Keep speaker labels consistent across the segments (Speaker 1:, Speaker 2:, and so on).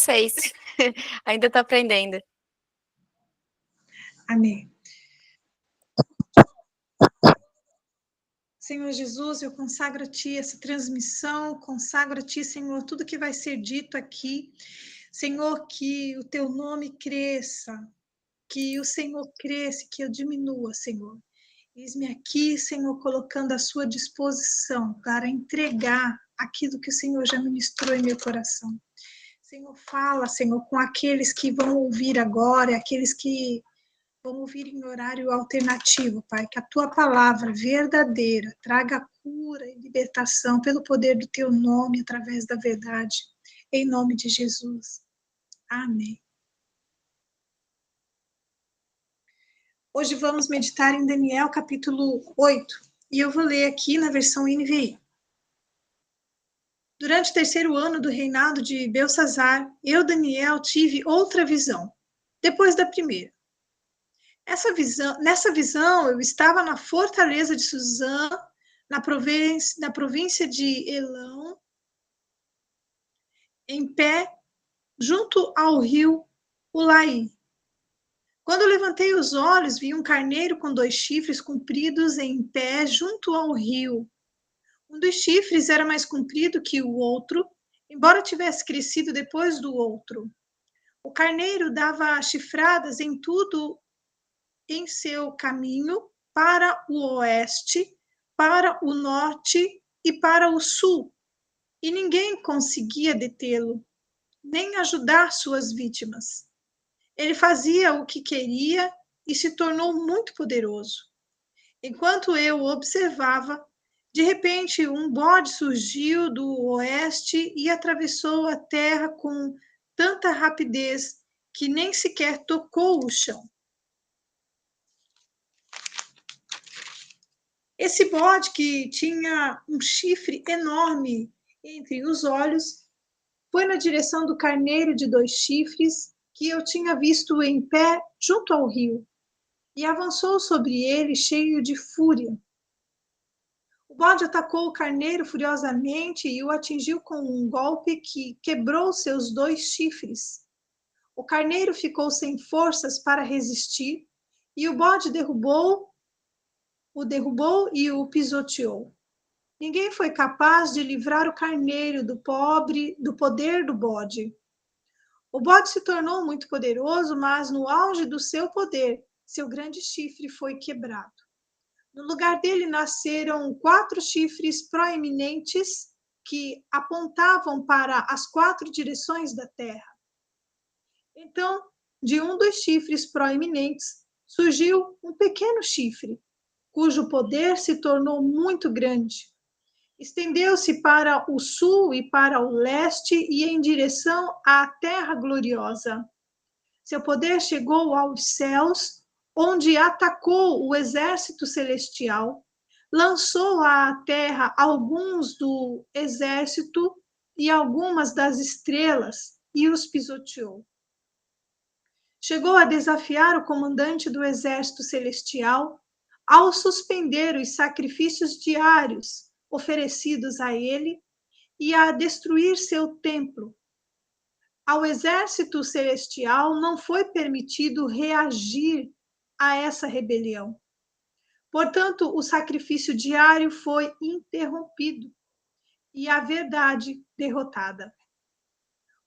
Speaker 1: fez. Ainda está aprendendo.
Speaker 2: Amém. Senhor Jesus, eu consagro a Ti essa transmissão, consagro a Ti, Senhor, tudo que vai ser dito aqui. Senhor, que o Teu nome cresça, que o Senhor cresça, que eu diminua, Senhor. Eis-me aqui, Senhor, colocando à sua disposição para entregar aquilo que o Senhor já ministrou em meu coração. Senhor, fala, Senhor, com aqueles que vão ouvir agora, aqueles que vão ouvir em horário alternativo, Pai, que a Tua palavra verdadeira traga cura e libertação pelo poder do Teu nome, através da verdade, em nome de Jesus. Amém. Hoje vamos meditar em Daniel, capítulo 8, e eu vou ler aqui na versão NVI. Durante o 3º ano do reinado de Belsazar, eu, Daniel, tive outra visão, depois da primeira. Nessa visão, eu estava na fortaleza de Suzã, na província de Elão, em pé, junto ao rio Ulaí. Quando eu levantei os olhos, vi um carneiro com 2 chifres compridos em pé junto ao rio. Um dos chifres era mais comprido que o outro, embora tivesse crescido depois do outro. O carneiro dava chifradas em tudo em seu caminho para o oeste, para o norte e para o sul, e ninguém conseguia detê-lo, nem ajudar suas vítimas. Ele fazia o que queria e se tornou muito poderoso. Enquanto eu observava, de repente um bode surgiu do oeste e atravessou a terra com tanta rapidez que nem sequer tocou o chão. Esse bode, que tinha um chifre enorme entre os olhos, foi na direção do carneiro de 2 chifres que eu tinha visto em pé junto ao rio, e avançou sobre ele cheio de fúria. O bode atacou o carneiro furiosamente e o atingiu com um golpe que quebrou seus 2 chifres. O carneiro ficou sem forças para resistir, e o bode o derrubou e o pisoteou. Ninguém foi capaz de livrar o carneiro do poder do bode. O bode se tornou muito poderoso, mas no auge do seu poder, seu grande chifre foi quebrado. No lugar dele nasceram 4 chifres proeminentes que apontavam para as 4 direções da terra. Então, de um dos chifres proeminentes, surgiu um pequeno chifre, cujo poder se tornou muito grande. Estendeu-se para o sul e para o leste e em direção à terra gloriosa. Seu poder chegou aos céus, onde atacou o exército celestial, lançou à terra alguns do exército e algumas das estrelas e os pisoteou. Chegou a desafiar o comandante do exército celestial ao suspender os sacrifícios diários oferecidos a ele e a destruir seu templo. Ao exército celestial não foi permitido reagir a essa rebelião. Portanto, o sacrifício diário foi interrompido e a verdade derrotada.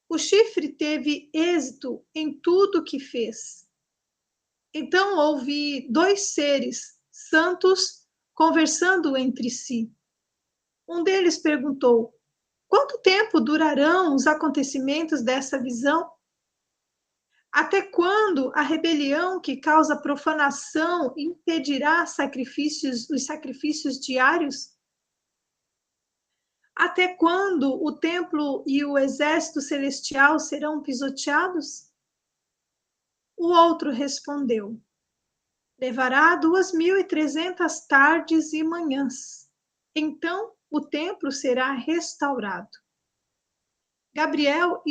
Speaker 2: O chifre teve êxito em tudo o que fez. Então houve 2 seres santos conversando entre si. Um deles perguntou: quanto tempo durarão os acontecimentos dessa visão? Até quando a rebelião que causa profanação impedirá os sacrifícios diários? Até quando o templo e o exército celestial serão pisoteados? O outro respondeu: levará 2.300 tardes e manhãs. Então o templo será restaurado. Gabriel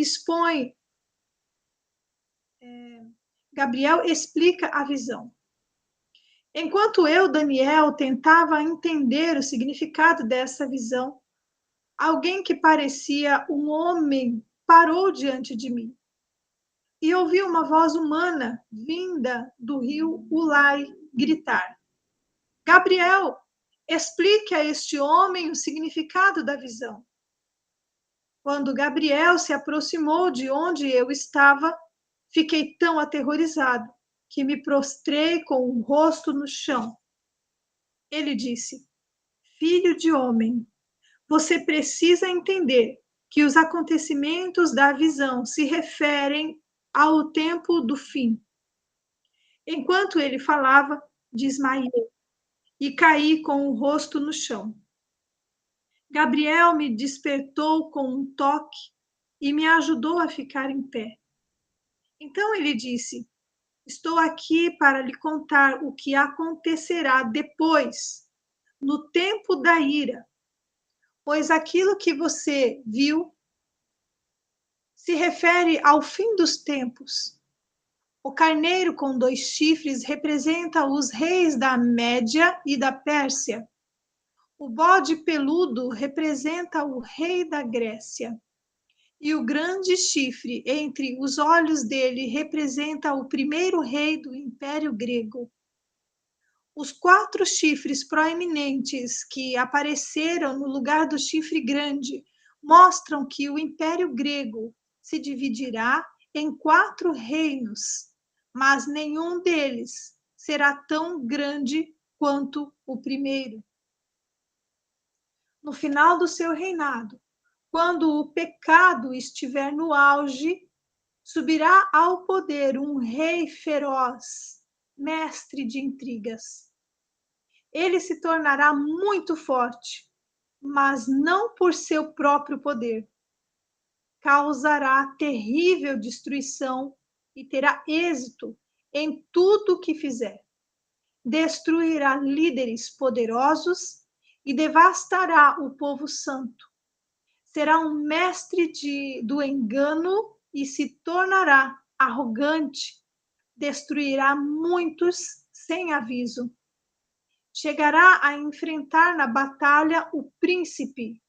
Speaker 2: explica a visão. Enquanto eu, Daniel, tentava entender o significado dessa visão, alguém que parecia um homem parou diante de mim. e ouvi uma voz humana vinda do rio Ulai gritar: Gabriel, explique a este homem o significado da visão. Quando Gabriel se aproximou de onde eu estava, fiquei tão aterrorizado que me prostrei com o rosto no chão. Ele disse: Filho de homem, você precisa entender que os acontecimentos da visão se referem ao tempo do fim. Enquanto ele falava, desmaiei e caí com o rosto no chão. Gabriel me despertou com um toque e me ajudou a ficar em pé. Então ele disse: Estou aqui para lhe contar o que acontecerá depois, no tempo da ira, pois aquilo que você viu se refere ao fim dos tempos. O carneiro com 2 chifres representa os reis da Média e da Pérsia. O bode peludo representa o rei da Grécia. E o grande chifre entre os olhos dele representa o primeiro rei do Império Grego. Os 4 chifres proeminentes que apareceram no lugar do chifre grande mostram que o Império Grego se dividirá em 4 reinos, mas nenhum deles será tão grande quanto o primeiro. No final do seu reinado, quando o pecado estiver no auge, subirá ao poder um rei feroz, mestre de intrigas. Ele se tornará muito forte, mas não por seu próprio poder. Causará terrível destruição e terá êxito em tudo o que fizer. Destruirá líderes poderosos e devastará o povo santo. Será um mestre do engano e se tornará arrogante. Destruirá muitos sem aviso. Chegará a enfrentar na batalha o príncipe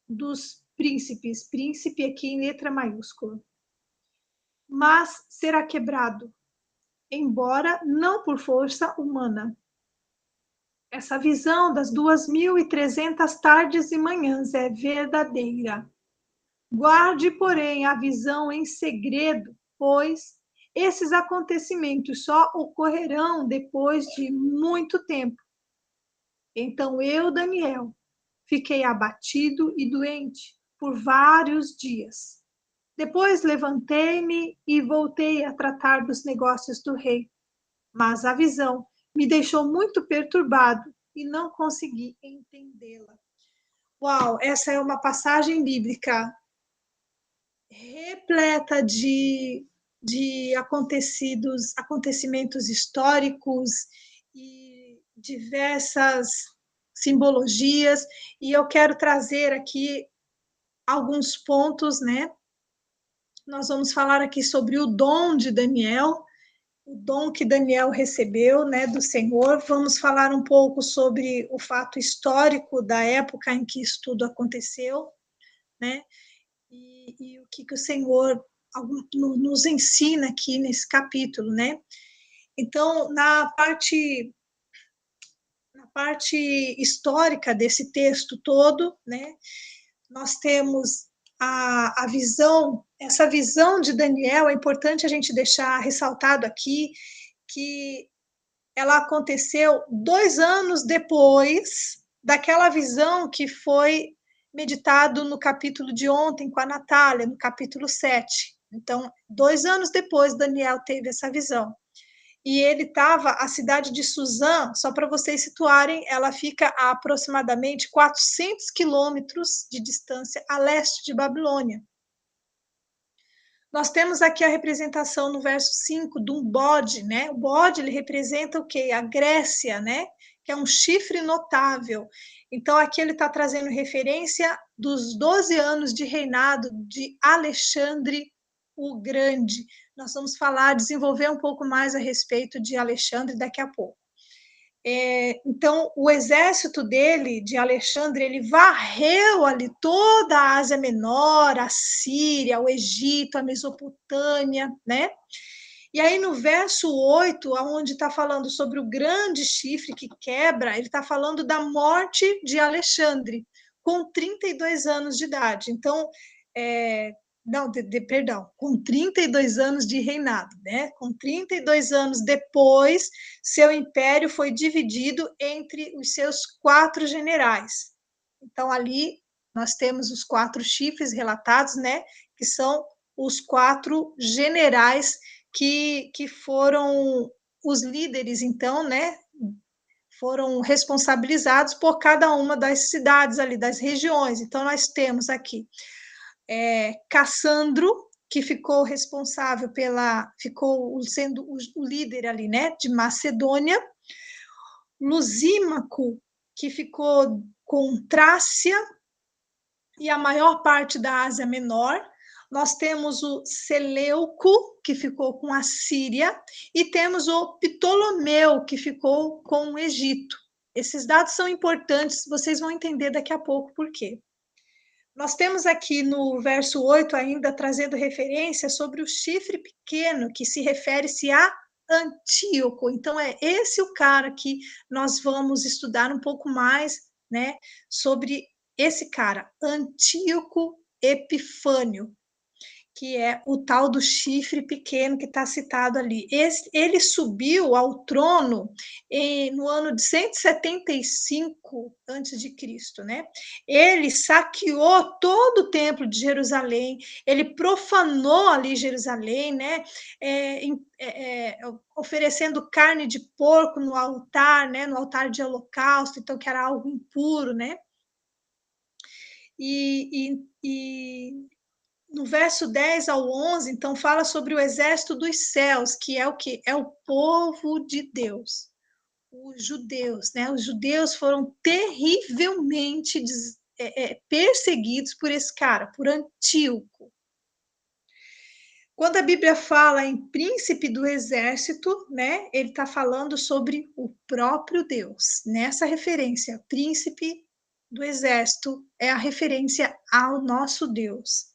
Speaker 2: dos príncipes, príncipe aqui em letra maiúscula, mas será quebrado, embora não por força humana. Essa visão das 2.300 tardes e manhãs é verdadeira. Guarde, porém, a visão em segredo, pois esses acontecimentos só ocorrerão depois de muito tempo. Então eu, Daniel, fiquei abatido e doente por vários dias. Depois levantei-me e voltei a tratar dos negócios do rei. Mas a visão me deixou muito perturbado e não consegui entendê-la. Uau, essa é uma passagem bíblica repleta de acontecimentos históricos e diversas simbologias, e eu quero trazer aqui alguns pontos, né? Nós vamos falar aqui sobre o dom de Daniel, o dom que Daniel recebeu, né, do Senhor. Vamos falar um pouco sobre o fato histórico da época em que isso tudo aconteceu, né? E o que o Senhor nos ensina aqui nesse capítulo, né? Então, na parte histórica desse texto todo, né, nós temos a visão, essa visão de Daniel, é importante a gente deixar ressaltado aqui que ela aconteceu 2 anos depois daquela visão que foi meditado no capítulo de ontem com a Natália, no capítulo 7. Então, 2 anos depois, Daniel teve essa visão. E ele estava, a cidade de Suzã, só para vocês situarem, ela fica a aproximadamente 400 quilômetros de distância a leste de Babilônia. Nós temos aqui a representação no verso 5 de um bode, né? O bode, ele representa o quê? A Grécia, né? Que é um chifre notável. Então, aqui ele está trazendo referência dos 12 anos de reinado de Alexandre o Grande. Nós vamos falar, desenvolver um pouco mais a respeito de Alexandre daqui a pouco. Então, o exército dele, de Alexandre, ele varreu ali toda a Ásia Menor, a Síria, o Egito, a Mesopotâmia, né? E aí, no verso 8, onde está falando sobre o grande chifre que quebra, ele está falando da morte de Alexandre, com 32 anos de idade. Então, não, perdão, com 32 anos de reinado, né? Com 32 anos depois, seu império foi dividido entre os seus 4 generais. Então, ali nós temos os 4 chifres relatados, né? Que são os 4 generais que foram os líderes, então, né? Foram responsabilizados por cada uma das cidades ali, das regiões. Então, nós temos aqui Cassandro, que ficou responsável ficou sendo o líder ali, né, de Macedônia, Lusímaco, que ficou com Trácia e a maior parte da Ásia Menor. Nós temos o Seleuco, que ficou com a Síria, e temos o Ptolomeu, que ficou com o Egito. Esses dados são importantes, vocês vão entender daqui a pouco por quê. Nós temos aqui no verso 8 ainda trazendo referência sobre o chifre pequeno, que se refere-se a Antíoco. Então, é esse o cara que nós vamos estudar um pouco mais, né, sobre esse cara, Antíoco Epifânio, que é o tal do chifre pequeno que está citado ali. Ele subiu ao trono no ano de 175 a.C., né? Ele saqueou todo o templo de Jerusalém, ele profanou ali Jerusalém, né? Oferecendo carne de porco no altar, né? No altar de holocausto, então que era algo impuro, né? E no verso 10 ao 11, então, fala sobre o exército dos céus, que é o quê? É o povo de Deus, os judeus, né? Os judeus foram terrivelmente perseguidos por esse cara, por Antíoco. Quando a Bíblia fala em príncipe do exército, né? Ele está falando sobre o próprio Deus. Nessa referência, príncipe do exército é a referência ao nosso Deus.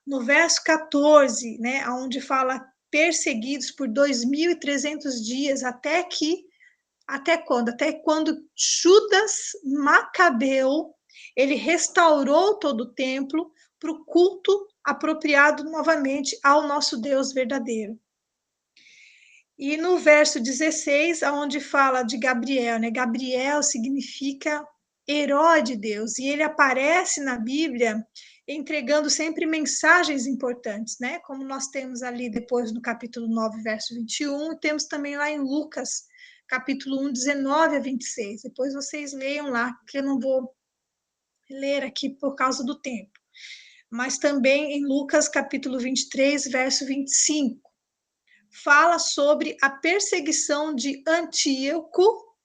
Speaker 2: No verso 14, né, onde fala perseguidos por 2.300 dias, até quando? Até quando Judas Macabeu, ele restaurou todo o templo para o culto apropriado novamente ao nosso Deus verdadeiro. E no verso 16, onde fala de Gabriel, né? Gabriel significa herói de Deus, e ele aparece na Bíblia entregando sempre mensagens importantes, né? Como nós temos ali depois no capítulo 9, verso 21, e temos também lá em Lucas, capítulo 1, 19 a 26. Depois vocês leiam lá, que eu não vou ler aqui por causa do tempo. Mas também em Lucas, capítulo 23, verso 25. Fala sobre a perseguição de Antíoco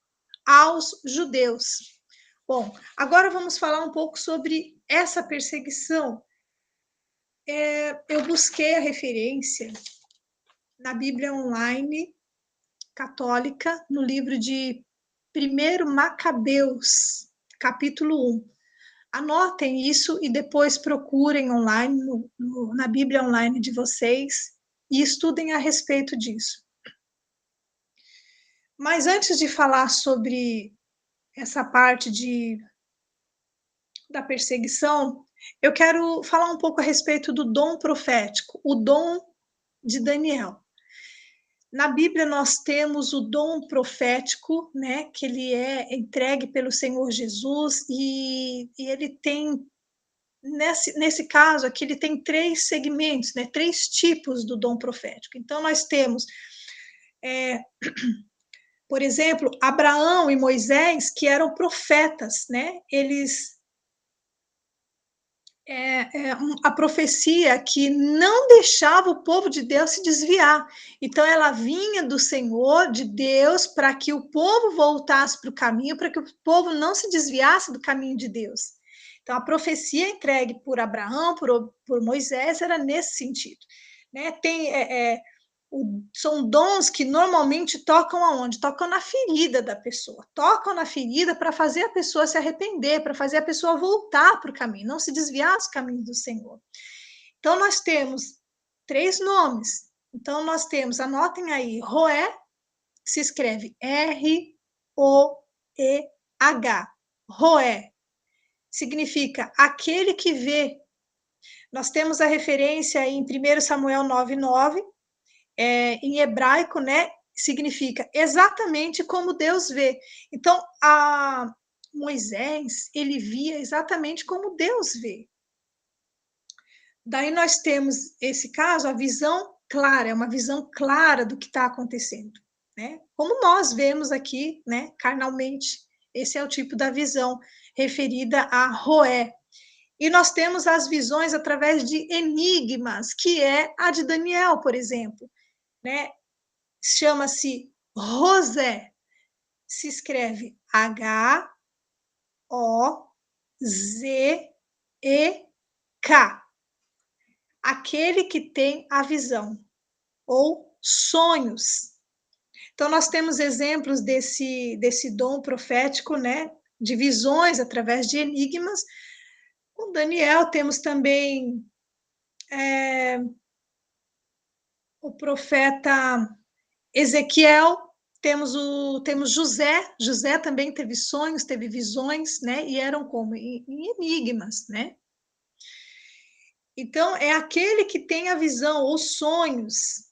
Speaker 2: aos judeus. Bom, agora vamos falar um pouco sobre essa perseguição. Eu busquei a referência na Bíblia Online Católica, no livro de 1 Macabeus, capítulo 1. Anotem isso e depois procurem online, na Bíblia Online de vocês, e estudem a respeito disso. Mas antes de falar sobre essa parte da perseguição, eu quero falar um pouco a respeito do dom profético, o dom de Daniel. Na Bíblia nós temos o dom profético, né, que ele é entregue pelo Senhor Jesus, e ele tem, nesse caso aqui, ele tem 3 segmentos, né, 3 tipos do dom profético. Então nós temos, por exemplo, Abraão e Moisés, que eram profetas, né, eles a profecia que não deixava o povo de Deus se desviar. Então, ela vinha do Senhor, de Deus, para que o povo voltasse para o caminho, para que o povo não se desviasse do caminho de Deus. Então, a profecia entregue por Abraão, por Moisés, era nesse sentido. Né? Tem São dons que normalmente tocam aonde? Tocam na ferida da pessoa. Tocam na ferida para fazer a pessoa se arrepender, para fazer a pessoa voltar para o caminho, não se desviar dos caminhos do Senhor. Então, nós temos 3 nomes. Então, nós temos, anotem aí, Roé, se escreve R-O-E-H. Roé significa aquele que vê. Nós temos a referência em 1 Samuel 9:9, em hebraico, né? Significa exatamente como Deus vê. Então, Moisés, ele via exatamente como Deus vê. Daí nós temos esse caso, a visão clara, é uma visão clara do que está acontecendo, né? Como nós vemos aqui, né, carnalmente, esse é o tipo da visão referida a Roé. E nós temos as visões através de enigmas, que é a de Daniel, por exemplo, né? Chama-se Rosé, se escreve H-O-Z-E-K. Aquele que tem a visão, ou sonhos. Então, nós temos exemplos desse dom profético, né? De visões através de enigmas. Com Daniel, temos também o profeta Ezequiel, temos José também teve sonhos, teve visões, né? E eram como? Em enigmas, né? Então, é aquele que tem a visão, os sonhos.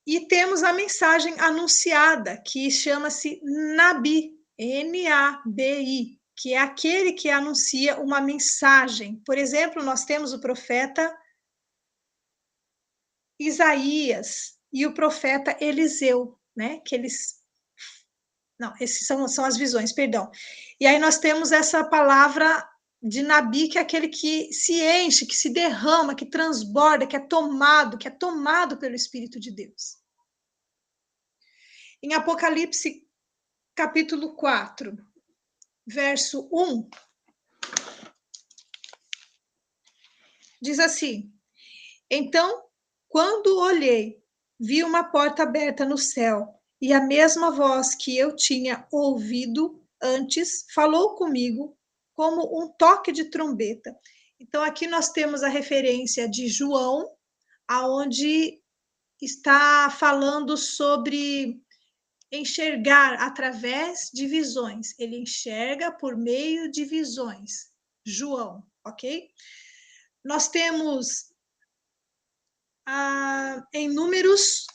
Speaker 2: E temos a mensagem anunciada, que chama-se Nabi, N-A-B-I, que é aquele que anuncia uma mensagem. Por exemplo, nós temos o profeta Isaías e o profeta Eliseu, né? Que eles. Não, esses são as visões, perdão. E aí nós temos essa palavra de Nabi, que é aquele que se enche, que se derrama, que transborda, que é tomado pelo Espírito de Deus. Em Apocalipse, capítulo 4, verso 1, diz assim: Então, quando olhei, vi uma porta aberta no céu, e a mesma voz que eu tinha ouvido antes falou comigo como um toque de trombeta. Então, aqui nós temos a referência de João, aonde está falando sobre enxergar através de visões. Ele enxerga por meio de visões. João, ok? Nós temos em Números,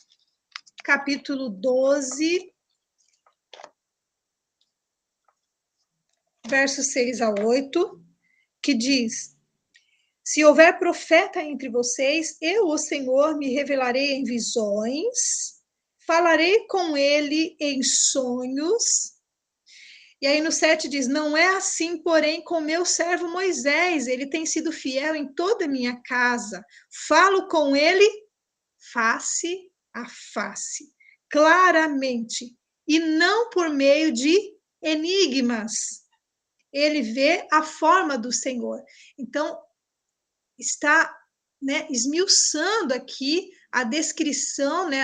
Speaker 2: capítulo 12, versos 6 a 8, que diz: Se houver profeta entre vocês, eu, o Senhor, me revelarei em visões, falarei com ele em sonhos. E aí no 7 diz: Não é assim, porém, com meu servo Moisés, ele tem sido fiel em toda a minha casa. Falo com ele face a face, claramente, e não por meio de enigmas. Ele vê a forma do Senhor. Então, está, né, esmiuçando aqui a descrição, né,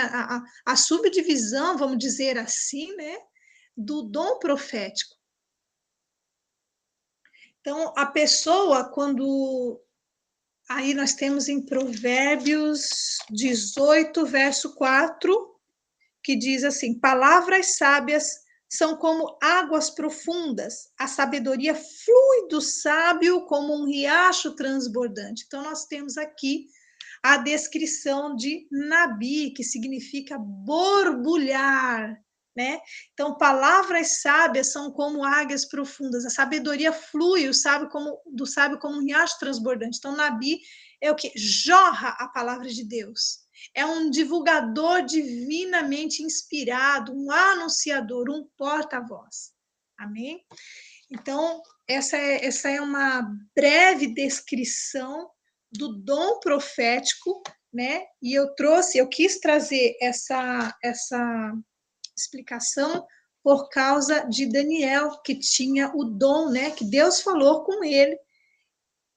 Speaker 2: a subdivisão, vamos dizer assim, né, do dom profético. Então, a pessoa, quando. Aí nós temos em Provérbios 18, verso 4, que diz assim: Palavras sábias são como águas profundas, a sabedoria flui do sábio como um riacho transbordante. Então, nós temos aqui a descrição de Nabi, que significa borbulhar, né? Então, palavras sábias são como águas profundas, a sabedoria flui do sábio como um riacho transbordante. Então, Nabi é o que? Jorra a palavra de Deus. É um divulgador divinamente inspirado, um anunciador, um porta-voz. Amém? Então, essa é uma breve descrição do dom profético, né? E eu quis trazer essa explicação por causa de Daniel, que tinha o dom, né? Que Deus falou com ele,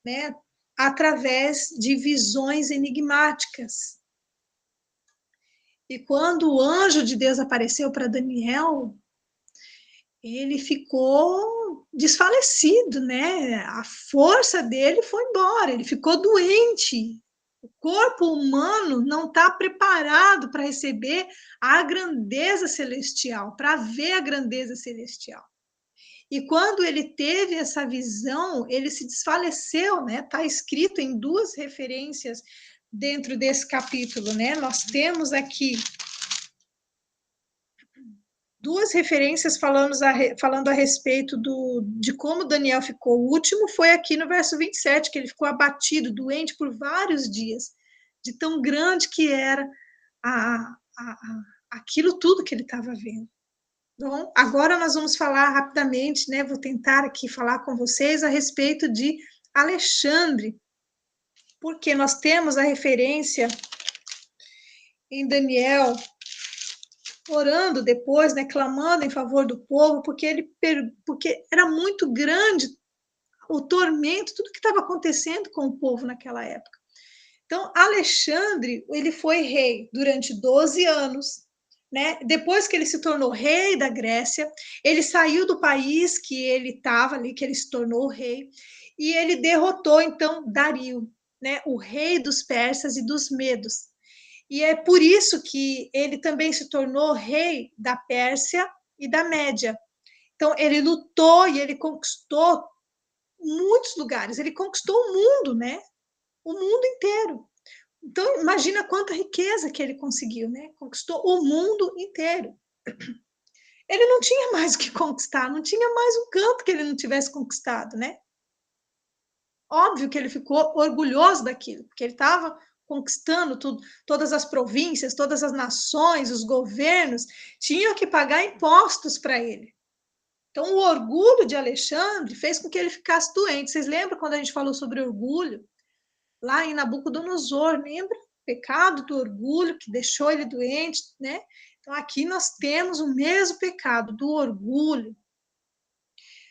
Speaker 2: né? através de visões enigmáticas. E quando o anjo de Deus apareceu para Daniel, ele ficou desfalecido, né? A força dele foi embora, ele ficou doente. O corpo humano não está preparado para receber a grandeza celestial, para ver a grandeza celestial. E quando ele teve essa visão, ele se desfaleceu, né? Está escrito em duas referências dentro desse capítulo, né? Nós temos aqui duas referências falando a respeito de como Daniel ficou. O último foi aqui no verso 27, que ele ficou abatido, doente por vários dias, de tão grande que era aquilo tudo que ele estava vendo. Bom, agora nós vamos falar rapidamente, né? Vou tentar aqui falar com vocês a respeito de Alexandre, porque nós temos a referência em Daniel orando depois, né, clamando em favor do povo, porque era muito grande o tormento, tudo que estava acontecendo com o povo naquela época. Então, Alexandre, ele foi rei durante 12 anos, né? Depois que ele se tornou rei da Grécia, ele saiu do país que ele estava ali, que ele se tornou rei, e ele derrotou, então, Dario, né, o rei dos persas e dos medos. E é por isso que ele também se tornou rei da Pérsia e da Média. Então, ele lutou e ele conquistou muitos lugares, ele conquistou o mundo, né? O mundo inteiro. Então, imagina quanta riqueza que ele conseguiu, né? Conquistou o mundo inteiro. Ele não tinha mais o que conquistar, não tinha mais um canto que ele não tivesse conquistado, né? Óbvio que ele ficou orgulhoso daquilo, porque ele estava conquistando tudo, todas as províncias, todas as nações, os governos tinham que pagar impostos para ele. Então, o orgulho de Alexandre fez com que ele ficasse doente. Vocês lembram quando a gente falou sobre orgulho? Lá em Nabucodonosor, lembra? O pecado do orgulho que deixou ele doente, né? Então, aqui nós temos o mesmo pecado do orgulho.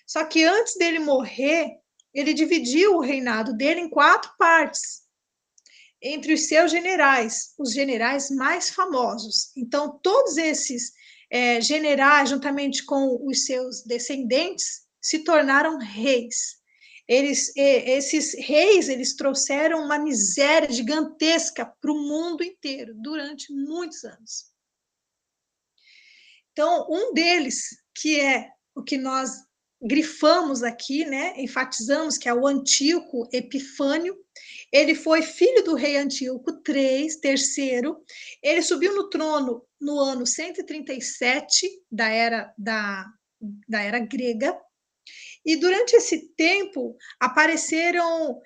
Speaker 2: Só que antes dele morrer, ele dividiu o reinado dele em 4 partes, entre os seus generais, os generais mais famosos. Então, todos esses generais, juntamente com os seus descendentes, se tornaram reis. Esses reis, eles trouxeram uma miséria gigantesca para o mundo inteiro, durante muitos anos. Então, um deles, que é o que nós grifamos aqui, né, enfatizamos, que é o Antíoco Epifânio, ele foi filho do rei Antíoco III, ele subiu no trono no ano 137 da era grega, e durante esse tempo apareceram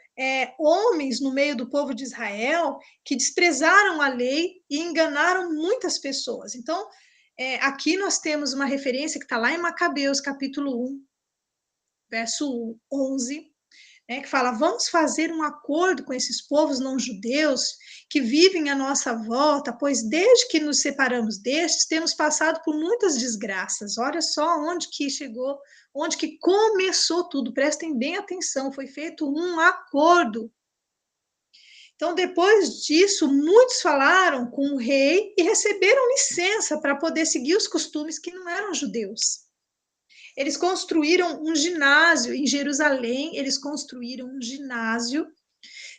Speaker 2: homens no meio do povo de Israel que desprezaram a lei e enganaram muitas pessoas. Então, aqui nós temos uma referência que está lá em Macabeus, capítulo 1, verso 11, né, que fala: vamos fazer um acordo com esses povos não-judeus que vivem à nossa volta, pois desde que nos separamos destes, temos passado por muitas desgraças. Olha só onde que chegou, onde que começou tudo. Prestem bem atenção, foi feito um acordo. Então, depois disso, muitos falaram com o rei e receberam licença para poder seguir os costumes que não eram judeus. Eles construíram um ginásio em Jerusalém, eles construíram um ginásio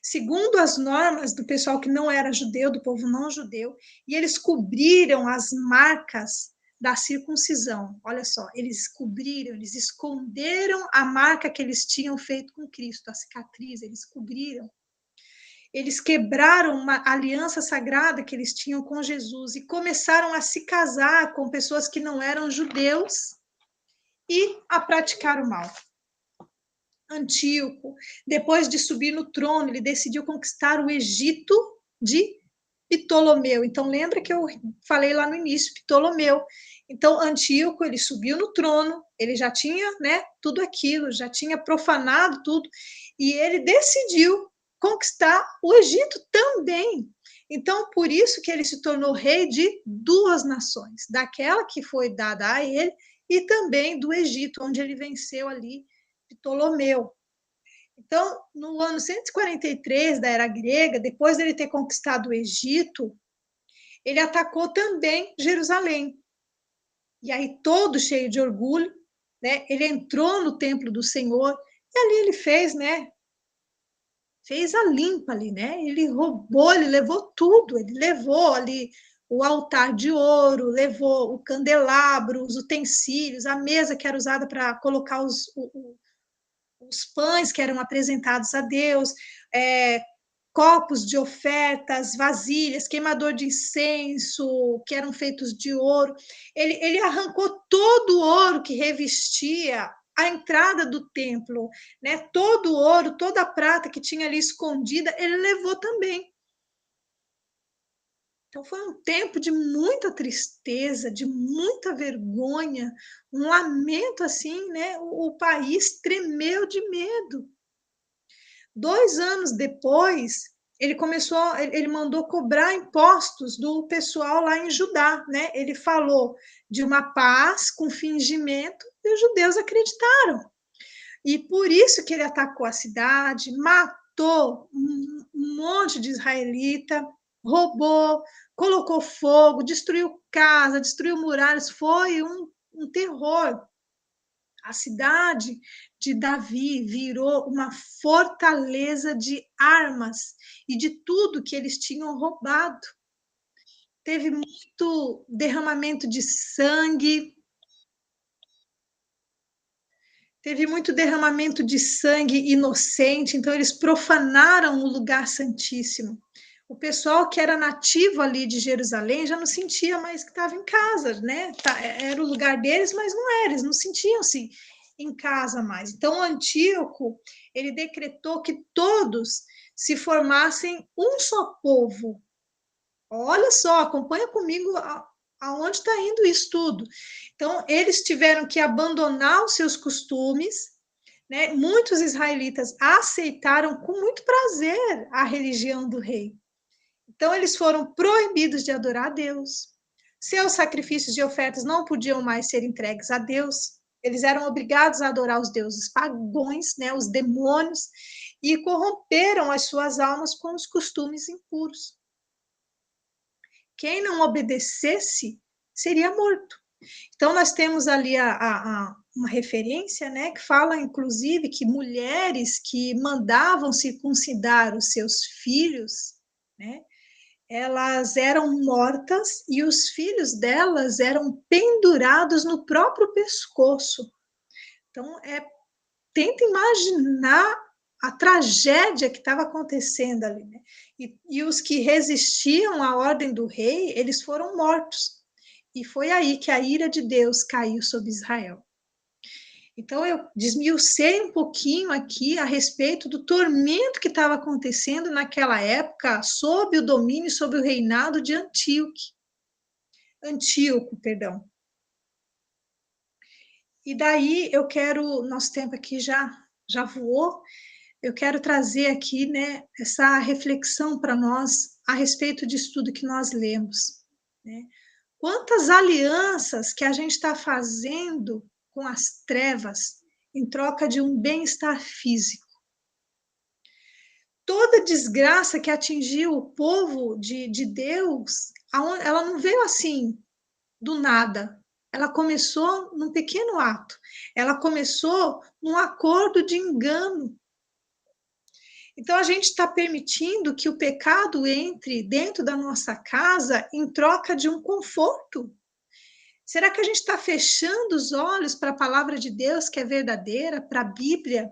Speaker 2: segundo as normas do pessoal que não era judeu, do povo não judeu, e eles cobriram as marcas da circuncisão. Olha só, eles cobriram, eles esconderam a marca que eles tinham feito com Cristo, a cicatriz, eles cobriram. Eles quebraram uma aliança sagrada que eles tinham com Jesus e começaram a se casar com pessoas que não eram judeus e a praticar o mal. Antíoco, depois de subir no trono, ele decidiu conquistar o Egito de Ptolomeu. Então, lembra que eu falei lá no início, Ptolomeu. Então, Antíoco, ele subiu no trono, ele já tinha, né, tudo aquilo, já tinha profanado tudo, e ele decidiu conquistar o Egito também. Então, por isso que ele se tornou rei de 2 nações, daquela que foi dada a ele e também do Egito, onde ele venceu ali Ptolomeu. Então, no ano 143 da era grega, depois dele ter conquistado o Egito, ele atacou também Jerusalém. E aí, todo cheio de orgulho, né, ele entrou no templo do Senhor, e ali ele fez, né, fez a limpa ali, né? Ele roubou, ele levou tudo, ele levou ali o altar de ouro, levou o candelabro, os utensílios, a mesa que era usada para colocar os pães que eram apresentados a Deus, copos de ofertas, vasilhas, queimador de incenso, que eram feitos de ouro. Ele arrancou todo o ouro que revestia a entrada do templo, né? Todo o ouro, toda a prata que tinha ali escondida, ele levou também. Então foi um tempo de muita tristeza, de muita vergonha, um lamento assim, né? O país tremeu de medo. 2 anos depois, ele mandou cobrar impostos do pessoal lá em Judá, né? Ele falou de uma paz com fingimento e os judeus acreditaram. E por isso que ele atacou a cidade, matou um monte de israelita, roubou, colocou fogo, destruiu casa, destruiu muralhas, foi um terror. A cidade de Davi virou uma fortaleza de armas e de tudo que eles tinham roubado. Teve muito derramamento de sangue, teve muito derramamento de sangue inocente, então eles profanaram o lugar santíssimo. O pessoal que era nativo ali de Jerusalém já não sentia mais que estava em casa, né? Era o lugar deles, mas não era, eles não sentiam-se em casa mais. Então, Antíoco, ele decretou que todos se formassem um só povo. Olha só, acompanha comigo aonde está indo isso tudo. Então, eles tiveram que abandonar os seus costumes, né? Muitos israelitas aceitaram com muito prazer a religião do rei. Então, eles foram proibidos de adorar a Deus. Seus sacrifícios e ofertas não podiam mais ser entregues a Deus. Eles eram obrigados a adorar os deuses pagões, né, os demônios, e corromperam as suas almas com os costumes impuros. Quem não obedecesse seria morto. Então, nós temos ali uma referência, né, que fala, inclusive, que mulheres que mandavam circuncidar os seus filhos, né, elas eram mortas e os filhos delas eram pendurados no próprio pescoço. Então, tenta imaginar a tragédia que estava acontecendo ali, né? E os que resistiam à ordem do rei, eles foram mortos. E foi aí que a ira de Deus caiu sobre Israel. Então, eu desmiucei um pouquinho aqui a respeito do tormento que estava acontecendo naquela época sob o domínio, sob o reinado de Antíoco, perdão. E daí eu quero, nosso tempo aqui já voou, eu quero trazer aqui, né, essa reflexão para nós a respeito disso tudo que nós lemos, né? Quantas alianças que a gente está fazendo com as trevas em troca de um bem-estar físico. Toda desgraça que atingiu o povo de Deus, ela não veio assim, do nada. Ela começou num pequeno ato. Ela começou num acordo de engano. Então, a gente está permitindo que o pecado entre dentro da nossa casa em troca de um conforto. Será que a gente está fechando os olhos para a palavra de Deus, que é verdadeira, para a Bíblia,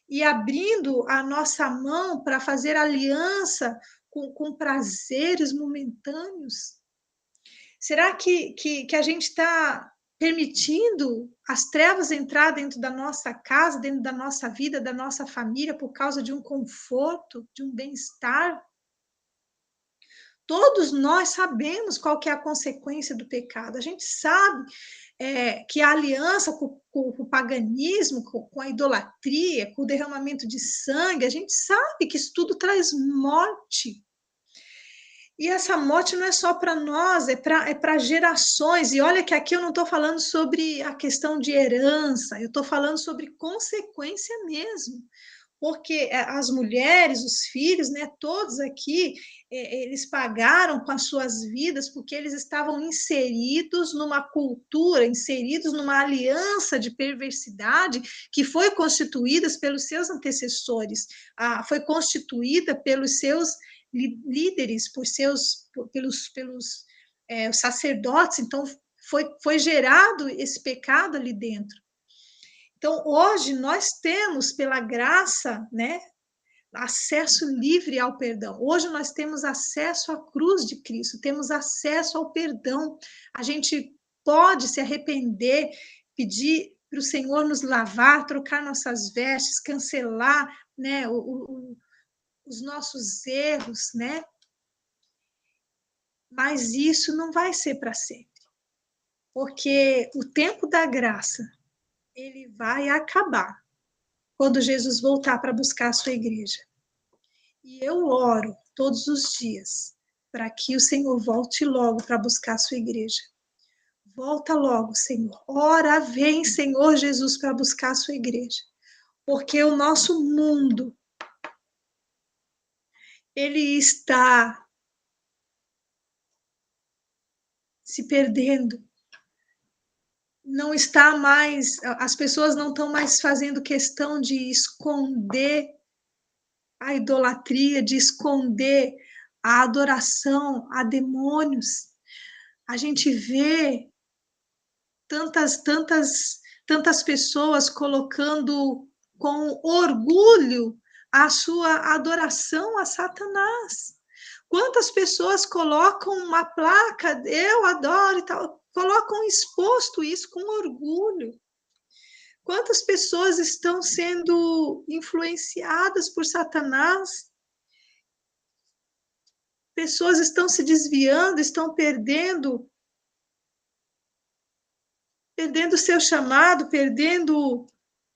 Speaker 2: e abrindo a nossa mão para fazer aliança com prazeres momentâneos? Será que a gente está permitindo as trevas entrar dentro da nossa casa, dentro da nossa vida, da nossa família, por causa de um conforto, de um bem-estar? Todos nós sabemos qual que é a consequência do pecado. A gente sabe que a aliança com o paganismo, com a idolatria, com o derramamento de sangue, a gente sabe que isso tudo traz morte. E essa morte não é só para nós, é para gerações. E olha que aqui eu não estou falando sobre a questão de herança, eu estou falando sobre consequência mesmo. porque as mulheres, os filhos, né, todos aqui, eles pagaram com as suas vidas porque eles estavam inseridos numa cultura, inseridos numa aliança de perversidade que foi constituída pelos seus antecessores, foi constituída pelos seus líderes, pelos os sacerdotes, então foi gerado esse pecado ali dentro. Então, hoje nós temos, pela graça, né, acesso livre ao perdão. Hoje nós temos acesso à cruz de Cristo, temos acesso ao perdão. A gente pode se arrepender, pedir para o Senhor nos lavar, trocar nossas vestes, cancelar, né, os nossos erros, né? Mas isso não vai ser para sempre, porque o tempo da graça ele vai acabar quando Jesus voltar para buscar a sua igreja. E eu oro todos os dias para que o Senhor volte logo para buscar a sua igreja. Volta logo, Senhor. Ora, vem, Senhor Jesus, para buscar a sua igreja. Porque o nosso mundo, ele está se perdendo. Não está mais, as pessoas não estão mais fazendo questão de esconder a idolatria, de esconder a adoração a demônios. A gente vê tantas pessoas colocando com orgulho a sua adoração a Satanás. Quantas pessoas colocam uma placa, eu adoro e tal, colocam exposto isso com orgulho. Quantas pessoas estão sendo influenciadas por Satanás? Pessoas estão se desviando, estão perdendo o seu chamado, perdendo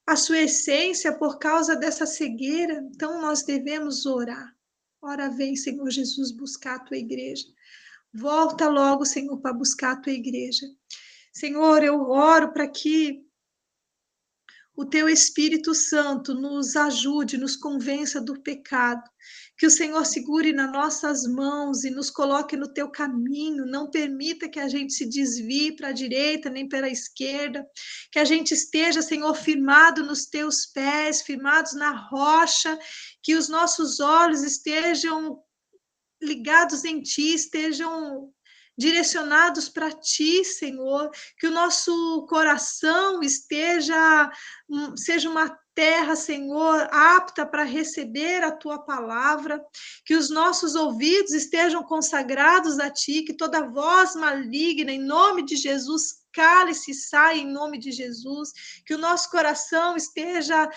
Speaker 2: a sua essência por causa dessa cegueira. Então, nós devemos orar. Ora, vem, Senhor Jesus, buscar a tua igreja. Volta logo, Senhor, para buscar a tua igreja. Senhor, eu oro para que o teu Espírito Santo nos ajude, nos convença do pecado, que o Senhor segure nas nossas mãos e nos coloque no teu caminho, não permita que a gente se desvie para a direita nem para a esquerda, que a gente esteja, Senhor, firmado nos teus pés, firmados na rocha, que os nossos olhos estejam ligados em ti, estejam direcionados para ti, Senhor, que o nosso coração seja uma terra, Senhor, apta para receber a tua palavra, que os nossos ouvidos estejam consagrados a ti, que toda voz maligna, em nome de Jesus, cale-se e saia em nome de Jesus, que o nosso coração esteja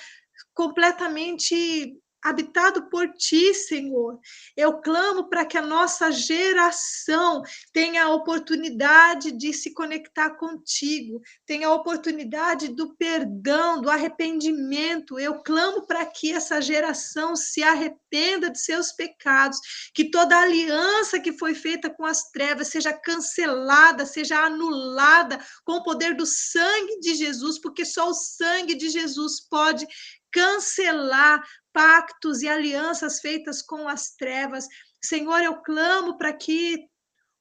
Speaker 2: completamente habitado por ti, Senhor. Eu clamo para que a nossa geração tenha a oportunidade de se conectar contigo, tenha a oportunidade do perdão, do arrependimento. Eu clamo para que essa geração se arrependa de seus pecados, que toda aliança que foi feita com as trevas seja cancelada, seja anulada com o poder do sangue de Jesus, porque só o sangue de Jesus pode cancelar pactos e alianças feitas com as trevas. Senhor, eu clamo para que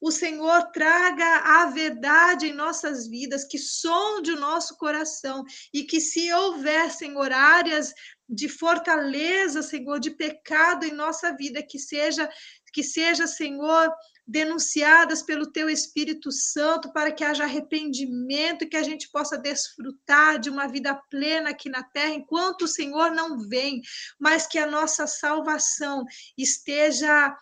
Speaker 2: o Senhor traga a verdade em nossas vidas, que sonde o nosso coração e que se houver, Senhor, áreas de fortaleza, Senhor, de pecado em nossa vida, que seja, Senhor, denunciadas pelo teu Espírito Santo, para que haja arrependimento e que a gente possa desfrutar de uma vida plena aqui na terra, enquanto o Senhor não vem, mas que a nossa salvação esteja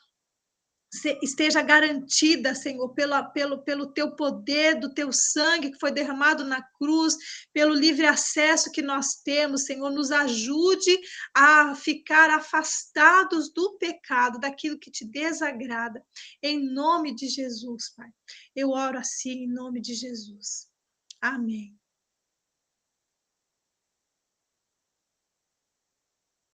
Speaker 2: garantida, Senhor, pelo teu poder, do teu sangue que foi derramado na cruz, pelo livre acesso que nós temos, Senhor, nos ajude a ficar afastados do pecado, daquilo que te desagrada, em nome de Jesus, Pai. Eu oro assim, em nome de Jesus. Amém.